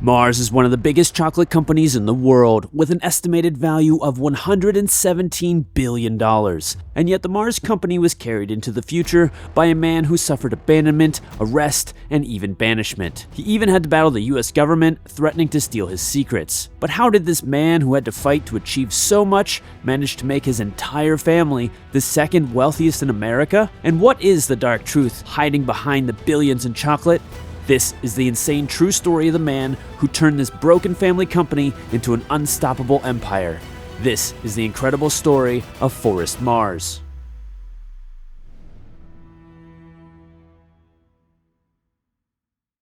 Mars is one of the biggest chocolate companies in the world, with an estimated value of $117 billion. And yet the Mars company was carried into the future by a man who suffered abandonment, arrest, and even banishment. He even had to battle the US government, threatening to steal his secrets. But how did this man who had to fight to achieve so much manage to make his entire family the second wealthiest in America? And what is the dark truth hiding behind the billions in chocolate? This is the insane true story of the man who turned this broken family company into an unstoppable empire. This is the incredible story of Forrest Mars.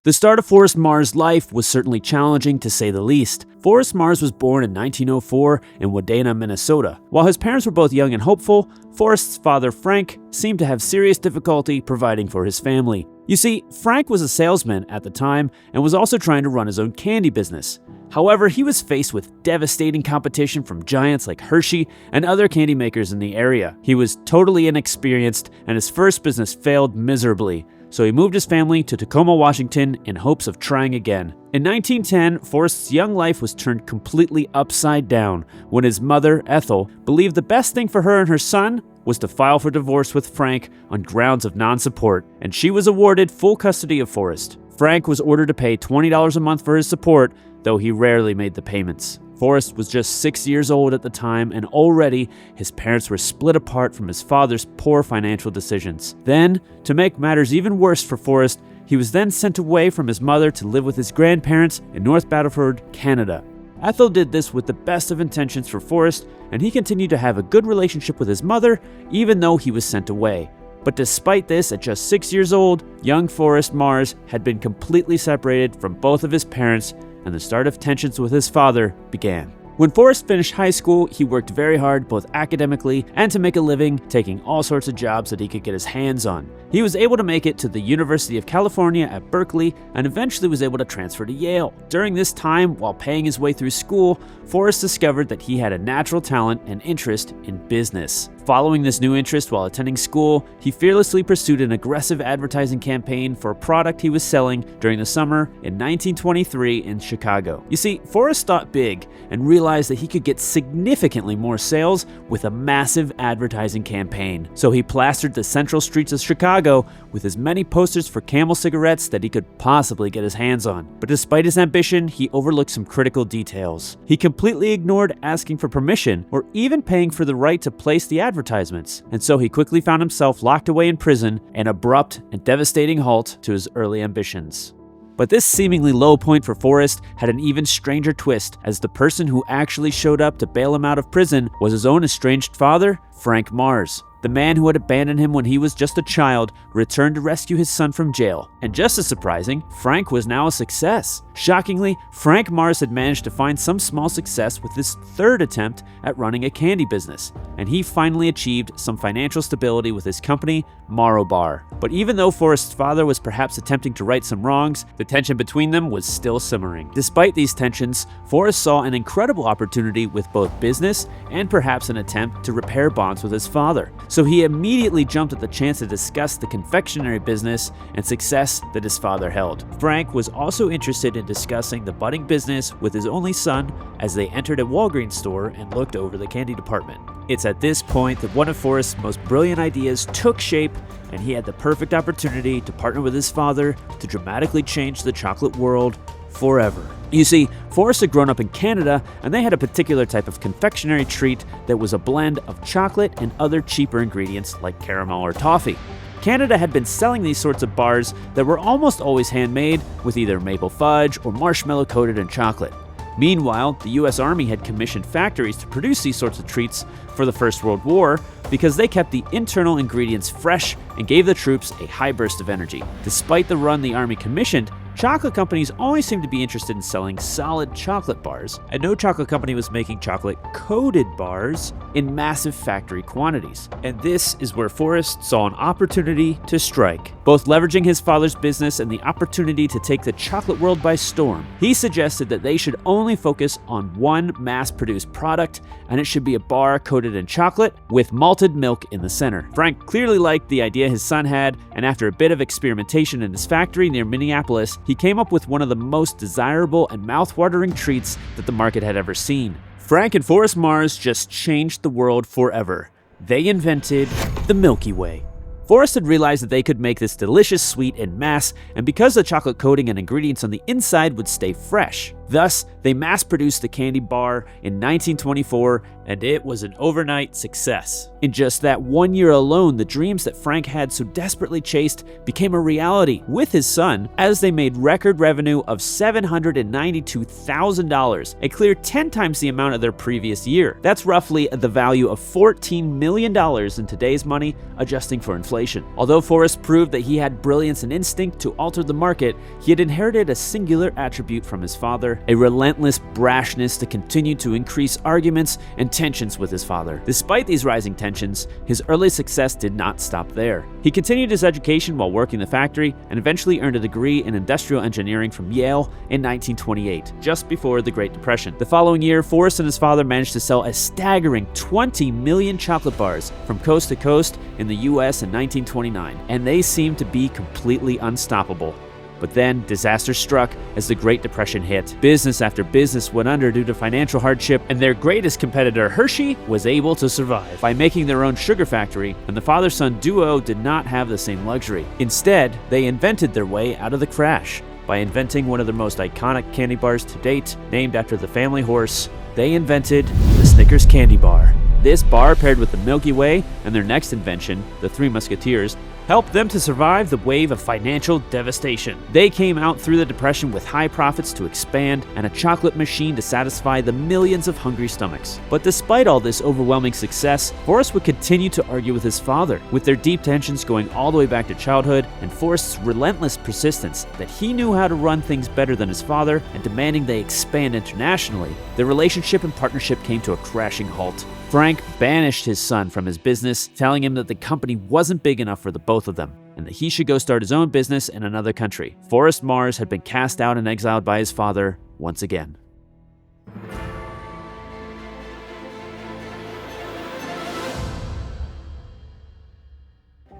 The start of Forrest Mars' life was certainly challenging, to say the least. Forrest Mars was born in 1904 in Wadena, Minnesota. While his parents were both young and hopeful, Forrest's father, Frank, seemed to have serious difficulty providing for his family. You see, Frank was a salesman at the time and was also trying to run his own candy business. However, he was faced with devastating competition from giants like Hershey and other candy makers in the area. He was totally inexperienced, and his first business failed miserably. So he moved his family to Tacoma, Washington in hopes of trying again. In 1910, Forrest's young life was turned completely upside down when his mother, Ethel, believed the best thing for her and her son was to file for divorce with Frank on grounds of non-support, and she was awarded full custody of Forrest. Frank was ordered to pay $20 a month for his support, though he rarely made the payments. Forrest was just 6 years old at the time, and already his parents were split apart from his father's poor financial decisions. Then, to make matters even worse for Forrest, he was then sent away from his mother to live with his grandparents in North Battleford, Canada. Ethel did this with the best of intentions for Forrest, and he continued to have a good relationship with his mother, even though he was sent away. But despite this, at just 6 years old, young Forrest Mars had been completely separated from both of his parents, and the start of tensions with his father began. When Forrest finished high school, he worked very hard both academically and to make a living, taking all sorts of jobs that he could get his hands on. He was able to make it to the University of California at Berkeley and eventually was able to transfer to Yale. During this time, while paying his way through school, Forrest discovered that he had a natural talent and interest in business. Following this new interest while attending school, he fearlessly pursued an aggressive advertising campaign for a product he was selling during the summer in 1923 in Chicago. You see, Forrest thought big and realized that he could get significantly more sales with a massive advertising campaign. So he plastered the central streets of Chicago with as many posters for Camel cigarettes that he could possibly get his hands on. But despite his ambition, he overlooked some critical details. He completely ignored asking for permission or even paying for the right to place the advertisements. And so he quickly found himself locked away in prison, an abrupt and devastating halt to his early ambitions. But this seemingly low point for Forrest had an even stranger twist, as the person who actually showed up to bail him out of prison was his own estranged father, Frank Mars. The man who had abandoned him when he was just a child returned to rescue his son from jail. And just as surprising, Frank was now a success. Shockingly, Frank Mars had managed to find some small success with his third attempt at running a candy business, and he finally achieved some financial stability with his company, Morrow Bar. But even though Forrest's father was perhaps attempting to right some wrongs, the tension between them was still simmering. Despite these tensions, Forrest saw an incredible opportunity with both business and perhaps an attempt to repair bonds with his father. So he immediately jumped at the chance to discuss the confectionery business and success that his father held. Frank was also interested in discussing the budding business with his only son as they entered a Walgreens store and looked over the candy department. It's at this point that one of Forrest's most brilliant ideas took shape, and he had the perfect opportunity to partner with his father to dramatically change the chocolate world forever. You see, Forrest had grown up in Canada, and they had a particular type of confectionery treat that was a blend of chocolate and other cheaper ingredients like caramel or toffee. Canada had been selling these sorts of bars that were almost always handmade with either maple fudge or marshmallow coated in chocolate. Meanwhile, the US Army had commissioned factories to produce these sorts of treats for the First World War because they kept the internal ingredients fresh and gave the troops a high burst of energy. Despite the run the Army commissioned, chocolate companies always seemed to be interested in selling solid chocolate bars, and no chocolate company was making chocolate-coated bars in massive factory quantities. And this is where Forrest saw an opportunity to strike. both leveraging his father's business and the opportunity to take the chocolate world by storm. He suggested that they should only focus on one mass-produced product, and it should be a bar coated in chocolate with malted milk in the center. Frank clearly liked the idea his son had, and after a bit of experimentation in his factory near Minneapolis, he came up with one of the most desirable and mouth-watering treats that the market had ever seen. Frank and Forrest Mars just changed the world forever. They invented the Milky Way. Forrest had realized that they could make this delicious sweet en masse, and because the chocolate coating and ingredients on the inside would stay fresh. Thus, they mass-produced the candy bar in 1924, and it was an overnight success. In just that 1 year alone, the dreams that Frank had so desperately chased became a reality with his son, as they made record revenue of $792,000, a clear 10 times the amount of their previous year. That's roughly the value of $14 million in today's money, adjusting for inflation. Although Forrest proved that he had brilliance and instinct to alter the market, he had inherited a singular attribute from his father: a relentless brashness to continue to increase arguments and tensions with his father. Despite these rising tensions, his early success did not stop there. He continued his education while working the factory and eventually earned a degree in industrial engineering from Yale in 1928, just before the Great Depression. The following year, Forrest and his father managed to sell a staggering 20 million chocolate bars from coast to coast in the US in 1929, and they seemed to be completely unstoppable. But then, disaster struck as the Great Depression hit. Business after business went under due to financial hardship, and their greatest competitor, Hershey, was able to survive by making their own sugar factory, and the father-son duo did not have the same luxury. Instead, they invented their way out of the crash by inventing one of their most iconic candy bars to date, named after the family horse. They invented the Snickers candy bar. This bar, paired with the Milky Way and their next invention, the Three Musketeers, helped them to survive the wave of financial devastation. They came out through the Depression with high profits to expand and a chocolate machine to satisfy the millions of hungry stomachs. But despite all this overwhelming success, Forrest would continue to argue with his father, with their deep tensions going all the way back to childhood, and Forrest's relentless persistence that he knew how to run things better than his father and demanding they expand internationally. Their relationship and partnership came to a crashing halt. Frank banished his son from his business, telling him that the company wasn't big enough for the both of them, and that he should go start his own business in another country. Forrest Mars had been cast out and exiled by his father once again.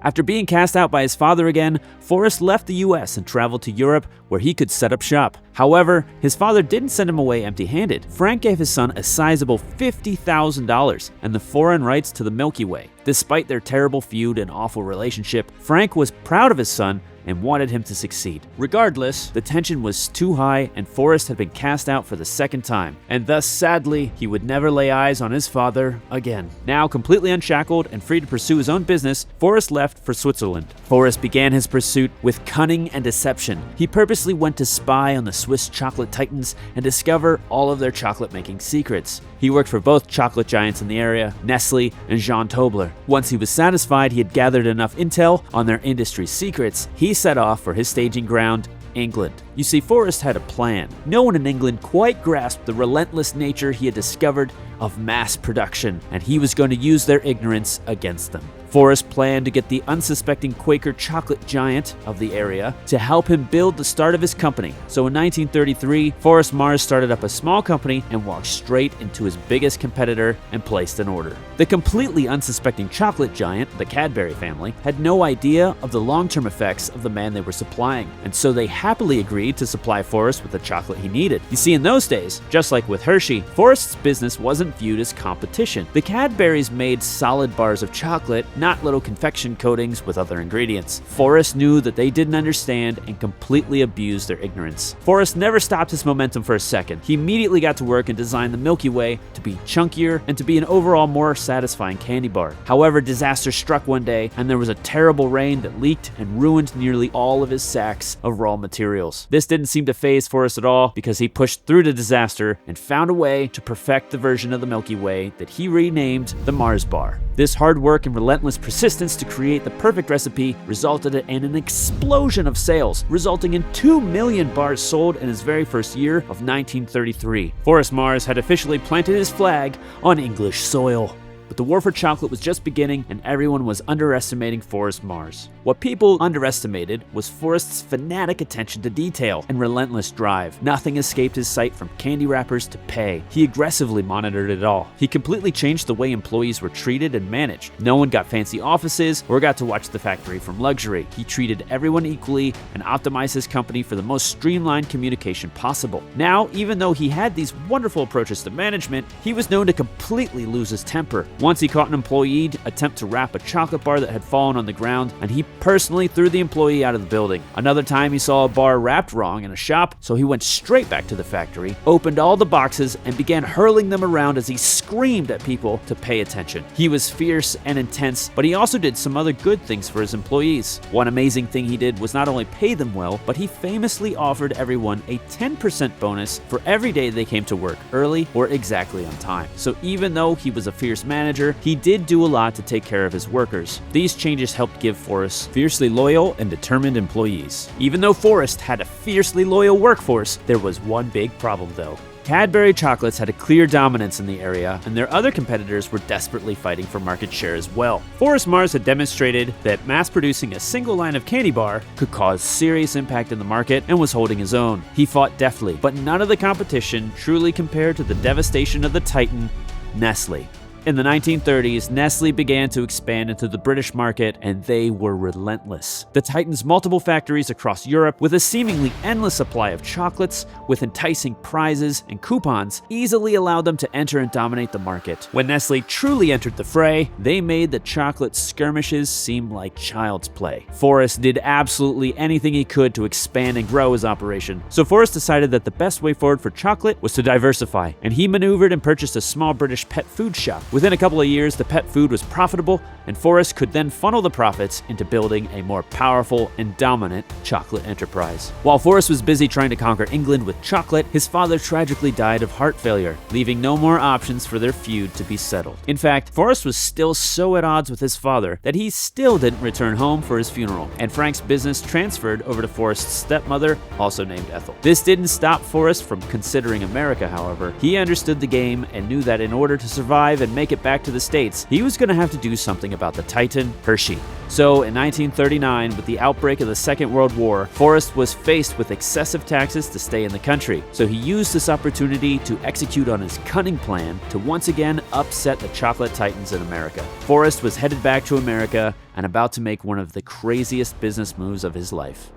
After being cast out by his father again, Forrest left the US and traveled to Europe where he could set up shop. However, his father didn't send him away empty-handed. Frank gave his son a sizable $50,000 and the foreign rights to the Milky Way. Despite their terrible feud and awful relationship, Frank was proud of his son and wanted him to succeed. Regardless, the tension was too high and Forrest had been cast out for the second time, and thus, sadly, he would never lay eyes on his father again. Now completely unshackled and free to pursue his own business, Forrest left for Switzerland. Forrest began his pursuit with cunning and deception. He purposely went to spy on the Swiss chocolate titans and discover all of their chocolate-making secrets. He worked for both chocolate giants in the area, Nestle and Jean Tobler. Once he was satisfied he had gathered enough intel on their industry secrets, he set off for his staging ground, England. You see, Forrest had a plan. No one in England quite grasped the relentless nature he had discovered of mass production, and he was going to use their ignorance against them. Forrest planned to get the unsuspecting Quaker chocolate giant of the area to help him build the start of his company. So in 1933, Forrest Mars started up a small company and walked straight into his biggest competitor and placed an order. The completely unsuspecting chocolate giant, the Cadbury family, had no idea of the long-term effects of the man they were supplying, and so they happily agreed to supply Forrest with the chocolate he needed. You see, in those days, just like with Hershey, Forrest's business wasn't viewed as competition. The Cadburys made solid bars of chocolate, not little confection coatings with other ingredients. Forrest knew that they didn't understand and completely abused their ignorance. Forrest never stopped his momentum for a second. He immediately got to work and designed the Milky Way to be chunkier and to be an overall more satisfying candy bar. However, disaster struck one day and there was a terrible rain that leaked and ruined nearly all of his sacks of raw materials. This didn't seem to faze Forrest at all because he pushed through the disaster and found a way to perfect the version of the Milky Way that he renamed the Mars Bar. This hard work and relentless persistence to create the perfect recipe resulted in an explosion of sales, resulting in 2 million bars sold in his very first year of 1933. Forrest Mars had officially planted his flag on English soil. But the war for chocolate was just beginning, and everyone was underestimating Forrest Mars. What people underestimated was Forrest's fanatic attention to detail and relentless drive. Nothing escaped his sight, from candy wrappers to pay. He aggressively monitored it all. He completely changed the way employees were treated and managed. No one got fancy offices or got to watch the factory from luxury. He treated everyone equally and optimized his company for the most streamlined communication possible. Now, even though he had these wonderful approaches to management, he was known to completely lose his temper. Once he caught an employee attempt to wrap a chocolate bar that had fallen on the ground, and he personally threw the employee out of the building. Another time he saw a bar wrapped wrong in a shop, so he went straight back to the factory, opened all the boxes, and began hurling them around as he screamed at people to pay attention. He was fierce and intense, but he also did some other good things for his employees. One amazing thing he did was not only pay them well, but he famously offered everyone a 10% bonus for every day they came to work early or exactly on time. So even though he was a fierce manager, he did do a lot to take care of his workers. These changes helped give Forrest fiercely loyal and determined employees. Even though Forrest had a fiercely loyal workforce, there was one big problem though. Cadbury chocolates had a clear dominance in the area, and their other competitors were desperately fighting for market share as well. Forrest Mars had demonstrated that mass-producing a single line of candy bar could cause serious impact in the market and was holding his own. He fought deftly, but none of the competition truly compared to the devastation of the titan, Nestle. In the 1930s, Nestle began to expand into the British market, and they were relentless. The Titan's multiple factories across Europe, with a seemingly endless supply of chocolates, with enticing prizes and coupons, easily allowed them to enter and dominate the market. When Nestle truly entered the fray, they made the chocolate skirmishes seem like child's play. Forrest did absolutely anything he could to expand and grow his operation. So Forrest decided that the best way forward for chocolate was to diversify, and he maneuvered and purchased a small British pet food shop. Within a couple of years, the pet food was profitable, and Forrest could then funnel the profits into building a more powerful and dominant chocolate enterprise. While Forrest was busy trying to conquer England with chocolate, his father tragically died of heart failure, leaving no more options for their feud to be settled. In fact, Forrest was still so at odds with his father that he still didn't return home for his funeral, and Frank's business transferred over to Forrest's stepmother, also named Ethel. This didn't stop Forrest from considering America, however. He understood the game and knew that in order to survive and make it back to the States, he was going to have to do something about the Titan, Hershey. So in 1939, with the outbreak of the Second World War, Forrest was faced with excessive taxes to stay in the country. So he used this opportunity to execute on his cunning plan to once again upset the chocolate titans in America. Forrest was headed back to America and about to make one of the craziest business moves of his life.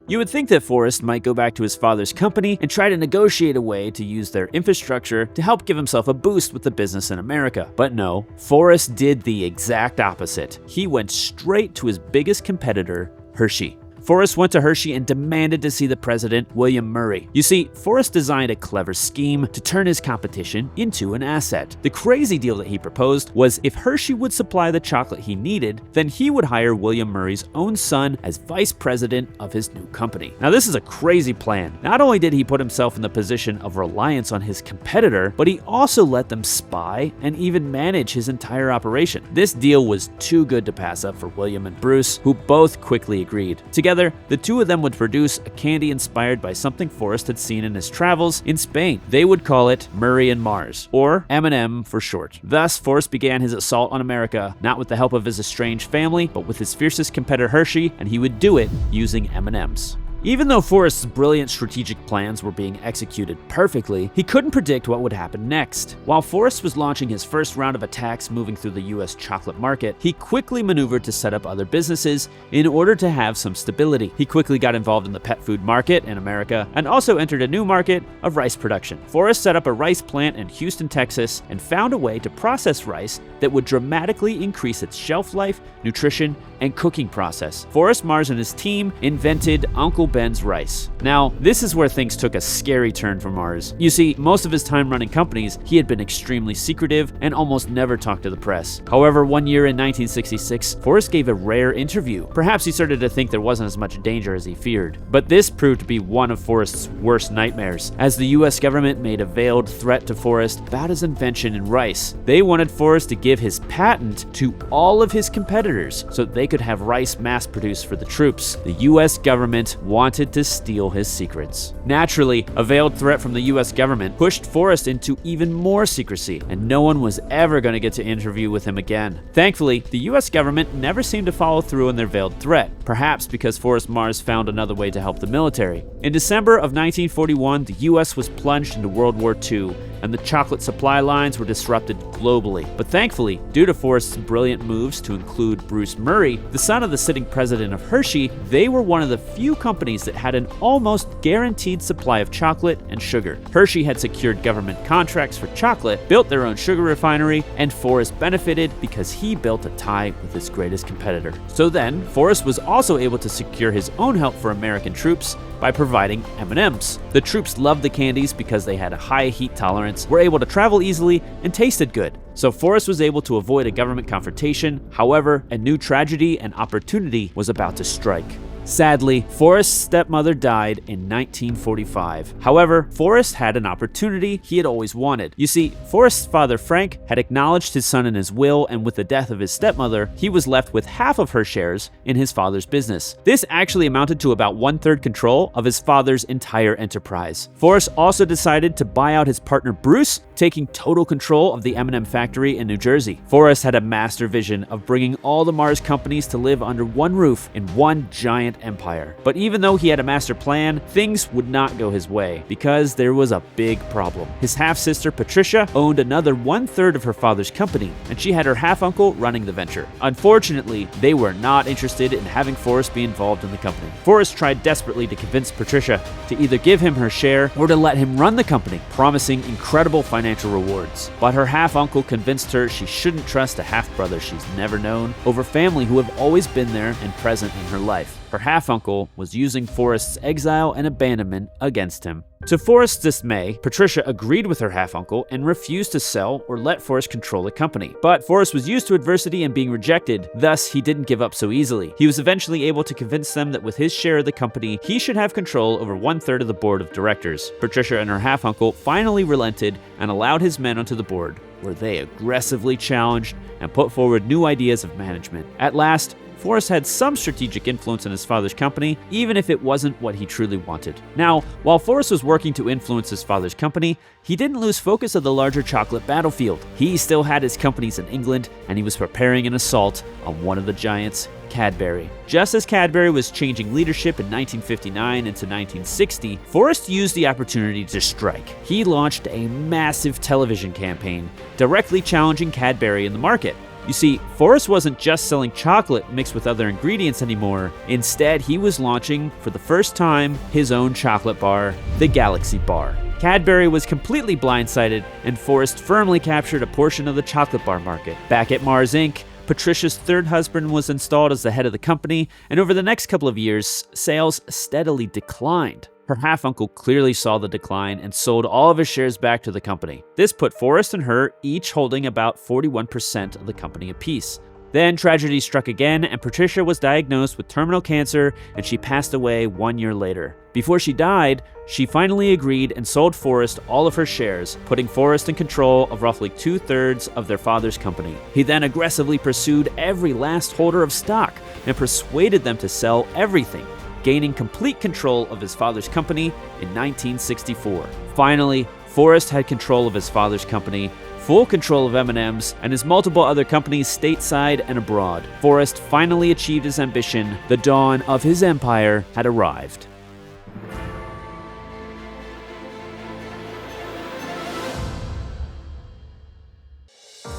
You would think that Forrest might go back to his father's company and try to negotiate a way to use their infrastructure to help give himself a boost with the business in America. But no, Forrest did the exact opposite. He went straight to his biggest competitor, Hershey. Forrest went to Hershey and demanded to see the president, William Murray. You see, Forrest designed a clever scheme to turn his competition into an asset. The crazy deal that he proposed was if Hershey would supply the chocolate he needed, then he would hire William Murray's own son as vice president of his new company. Now, this is a crazy plan. Not only did he put himself in the position of reliance on his competitor, but he also let them spy and even manage his entire operation. This deal was too good to pass up for William and Bruce, who both quickly agreed. Together, the two of them would produce a candy inspired by something Forrest had seen in his travels in Spain. They would call it Murray and Mars, or M&M for short. Thus, Forrest began his assault on America, not with the help of his estranged family, but with his fiercest competitor Hershey, and he would do it using M&Ms. Even though Forrest's brilliant strategic plans were being executed perfectly, he couldn't predict what would happen next. While Forrest was launching his first round of attacks moving through the US chocolate market, he quickly maneuvered to set up other businesses in order to have some stability. He quickly got involved in the pet food market in America and also entered a new market of rice production. Forrest set up a rice plant in Houston, Texas, and found a way to process rice that would dramatically increase its shelf life, nutrition, and cooking process. Forrest Mars and his team invented Uncle Ben's rice. Now, this is where things took a scary turn for Mars. You see, most of his time running companies, he had been extremely secretive and almost never talked to the press. However, one year in 1966, Forrest gave a rare interview. Perhaps he started to think there wasn't as much danger as he feared. But this proved to be one of Forrest's worst nightmares, as the US government made a veiled threat to Forrest about his invention in rice. They wanted Forrest to give his patent to all of his competitors so they could have rice mass produced for the troops. The US government wanted wanted to steal his secrets. Naturally, a veiled threat from the US government pushed Forrest into even more secrecy, and no one was ever going to get to interview with him again. Thankfully, the US government never seemed to follow through on their veiled threat, perhaps because Forrest Mars found another way to help the military. In December of 1941, the US was plunged into World War II, and the chocolate supply lines were disrupted globally. But thankfully, due to Forrest's brilliant moves to include Bruce Murray, the son of the sitting president of Hershey, they were one of the few companies that had an almost guaranteed supply of chocolate and sugar. Hershey had secured government contracts for chocolate, built their own sugar refinery, and Forrest benefited because he built a tie with his greatest competitor. So then, Forrest was also able to secure his own help for American troops by providing M&Ms. The troops loved the candies because they had a high heat tolerance, were able to travel easily, and tasted good. So Forrest was able to avoid a government confrontation. However, a new tragedy and opportunity was about to strike. Sadly, Forrest's stepmother died in 1945. However, Forrest had an opportunity he had always wanted. You see, Forrest's father, Frank, had acknowledged his son in his will, and with the death of his stepmother, he was left with half of her shares in his father's business. This actually amounted to about 1/3 control of his father's entire enterprise. Forrest also decided to buy out his partner Bruce, taking total control of the M&M factory in New Jersey. Forrest had a master vision of bringing all the Mars companies to live under one roof in one giant empire. But even though he had a master plan, things would not go his way because there was a big problem. His half-sister Patricia owned another 1/3 of her father's company, and she had her half-uncle running the venture. Unfortunately, they were not interested in having Forrest be involved in the company. Forrest tried desperately to convince Patricia to either give him her share or to let him run the company, promising incredible financial rewards. But her half-uncle convinced her she shouldn't trust a half-brother she's never known over family who have always been there and present in her life. Her half-uncle was using Forrest's exile and abandonment against him. To Forrest's dismay, Patricia agreed with her half-uncle and refused to sell or let Forrest control the company. But Forrest was used to adversity and being rejected, thus he didn't give up so easily. He was eventually able to convince them that with his share of the company, he should have control over 1/3 of the board of directors. Patricia and her half-uncle finally relented and allowed his men onto the board, where they aggressively challenged and put forward new ideas of management. At last, Forrest had some strategic influence in his father's company, even if it wasn't what he truly wanted. Now, while Forrest was working to influence his father's company, he didn't lose focus of the larger chocolate battlefield. He still had his companies in England, and he was preparing an assault on one of the giants, Cadbury. Just as Cadbury was changing leadership in 1959 into 1960, Forrest used the opportunity to strike. He launched a massive television campaign, directly challenging Cadbury in the market. You see, Forrest wasn't just selling chocolate mixed with other ingredients anymore. Instead, he was launching, for the first time, his own chocolate bar, the Galaxy Bar. Cadbury was completely blindsided, and Forrest firmly captured a portion of the chocolate bar market. Back at Mars Inc., Patricia's third husband was installed as the head of the company, and over the next couple of years, sales steadily declined. Her half-uncle clearly saw the decline and sold all of his shares back to the company. This put Forrest and her each holding about 41% of the company apiece. Then tragedy struck again, and Patricia was diagnosed with terminal cancer, and she passed away 1 year later. Before she died, she finally agreed and sold Forrest all of her shares, putting Forrest in control of roughly 2/3 of their father's company. He then aggressively pursued every last holder of stock and persuaded them to sell everything, gaining complete control of his father's company in 1964. Finally, Forrest had control of his father's company, full control of M&M's, and his multiple other companies stateside and abroad. Forrest finally achieved his ambition. The dawn of his empire had arrived.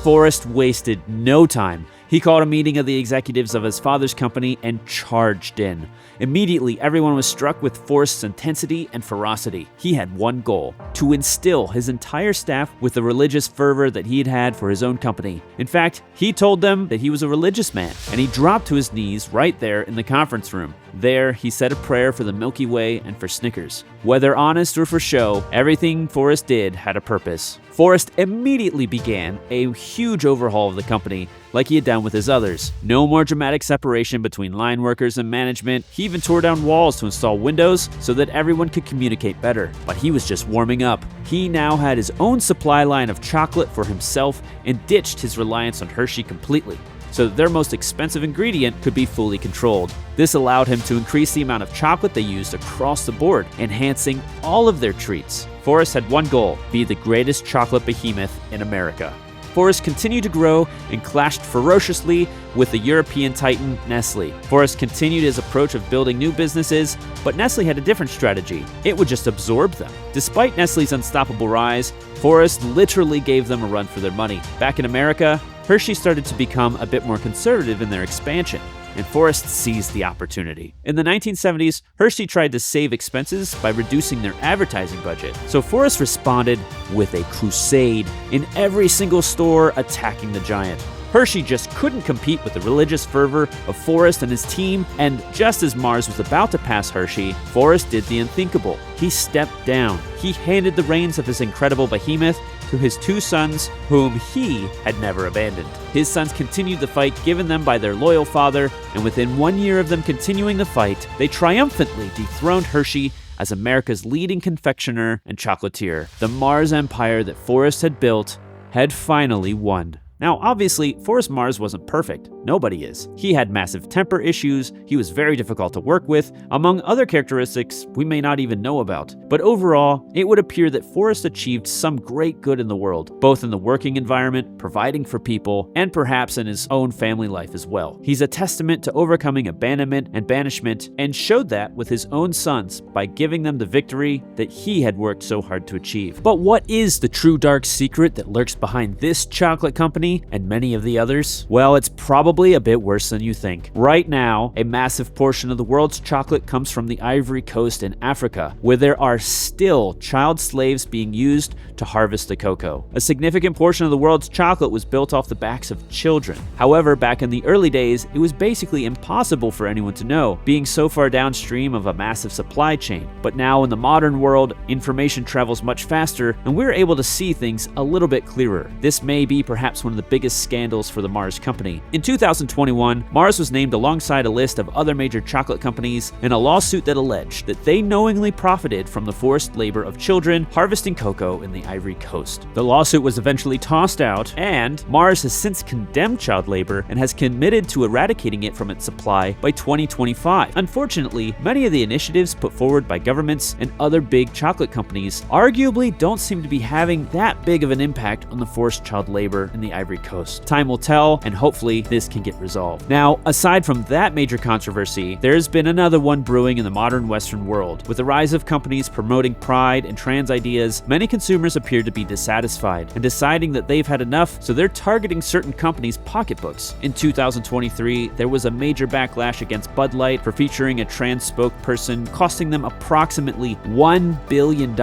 Forrest wasted no time. He called a meeting of the executives of his father's company and charged in. Immediately, everyone was struck with Forrest's intensity and ferocity. He had one goal: to instill his entire staff with the religious fervor that he had had for his own company. In fact, he told them that he was a religious man, and he dropped to his knees right there in the conference room. There, he said a prayer for the Milky Way and for Snickers. Whether honest or for show, everything Forrest did had a purpose. Forrest immediately began a huge overhaul of the company, like he had done with his others. No more dramatic separation between line workers and management. He even tore down walls to install windows so that everyone could communicate better. But he was just warming up. He now had his own supply line of chocolate for himself and ditched his reliance on Hershey completely. so that their most expensive ingredient could be fully controlled. This allowed him to increase the amount of chocolate they used across the board, enhancing all of their treats. Forrest had one goal: be the greatest chocolate behemoth in America. Forrest continued to grow and clashed ferociously with the European titan Nestle. Forrest continued his approach of building new businesses, but Nestle had a different strategy. It would just absorb them. Despite Nestle's unstoppable rise, Forrest literally gave them a run for their money. Back in America, Hershey started to become a bit more conservative in their expansion, and Forrest seized the opportunity. In the 1970s, Hershey tried to save expenses by reducing their advertising budget. So Forrest responded with a crusade in every single store, attacking the giant. Hershey just couldn't compete with the religious fervor of Forrest and his team, and just as Mars was about to pass Hershey, Forrest did the unthinkable. He stepped down. He handed the reins of his incredible behemoth to his two sons, whom he had never abandoned. His sons continued the fight given them by their loyal father, and within 1 year of them continuing the fight, they triumphantly dethroned Hershey as America's leading confectioner and chocolatier. The Mars empire that Forrest had built had finally won. Now, obviously, Forrest Mars wasn't perfect. Nobody is. He had massive temper issues, he was very difficult to work with, among other characteristics we may not even know about. But overall, it would appear that Forrest achieved some great good in the world, both in the working environment, providing for people, and perhaps in his own family life as well. He's a testament to overcoming abandonment and banishment, and showed that with his own sons by giving them the victory that he had worked so hard to achieve. But what is the true dark secret that lurks behind this chocolate company and many of the others? Well, it's probably a bit worse than you think. Right now, a massive portion of the world's chocolate comes from the Ivory Coast in Africa, where there are still child slaves being used to harvest the cocoa. A significant portion of the world's chocolate was built off the backs of children. However, back in the early days, it was basically impossible for anyone to know, being so far downstream of a massive supply chain. But now in the modern world, information travels much faster, and we're able to see things a little bit clearer. This may be perhaps one of the biggest scandals for the Mars company. In 2021, Mars was named alongside a list of other major chocolate companies in a lawsuit that alleged that they knowingly profited from the forced labor of children harvesting cocoa in the Ivory Coast. The lawsuit was eventually tossed out, and Mars has since condemned child labor and has committed to eradicating it from its supply by 2025. Unfortunately, many of the initiatives put forward by governments and other big chocolate companies arguably don't seem to be having that big of an impact on the forced child labor in the Ivory Coast. Time will tell, and hopefully this can get resolved. Now, aside from that major controversy, there's been another one brewing in the modern Western world. With the rise of companies promoting pride and trans ideas, many consumers appear to be dissatisfied and deciding that they've had enough, so they're targeting certain companies' pocketbooks. In 2023, there was a major backlash against Bud Light for featuring a trans spokesperson, costing them approximately $1 billion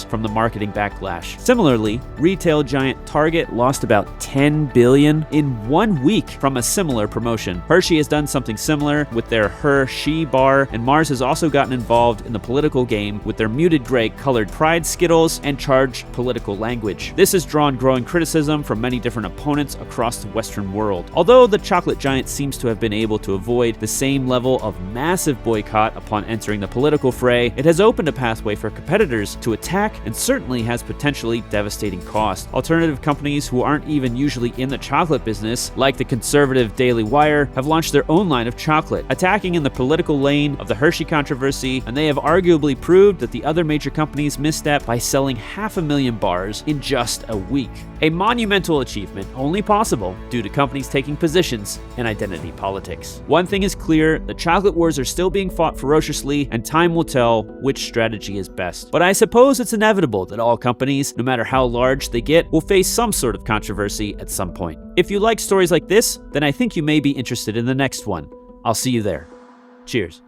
from the marketing backlash. Similarly, retail giant Target lost about $10 billion in 1 week from a similar promotion. Hershey has done something similar with their Her-She bar, and Mars has also gotten involved in the political game with their muted gray colored Pride Skittles and charged political language. This has drawn growing criticism from many different opponents across the Western world. Although the chocolate giant seems to have been able to avoid the same level of massive boycott upon entering the political fray, it has opened a pathway for competitors to attack and certainly has potentially devastating costs. Alternative companies who aren't even usually in the chocolate business, like the conservative Daily Wire, have launched their own line of chocolate, attacking in the political lane of the Hershey controversy, and they have arguably proved that the other major companies misstep by selling 500,000 bars in just a week. A monumental achievement, only possible due to companies taking positions in identity politics. One thing is clear, the chocolate wars are still being fought ferociously, and time will tell which strategy is best. But I suppose it's inevitable that all companies, no matter how large they get, will face some sort of controversy at some point. If you like stories like this, then I think you may be interested in the next one. I'll see you there. Cheers.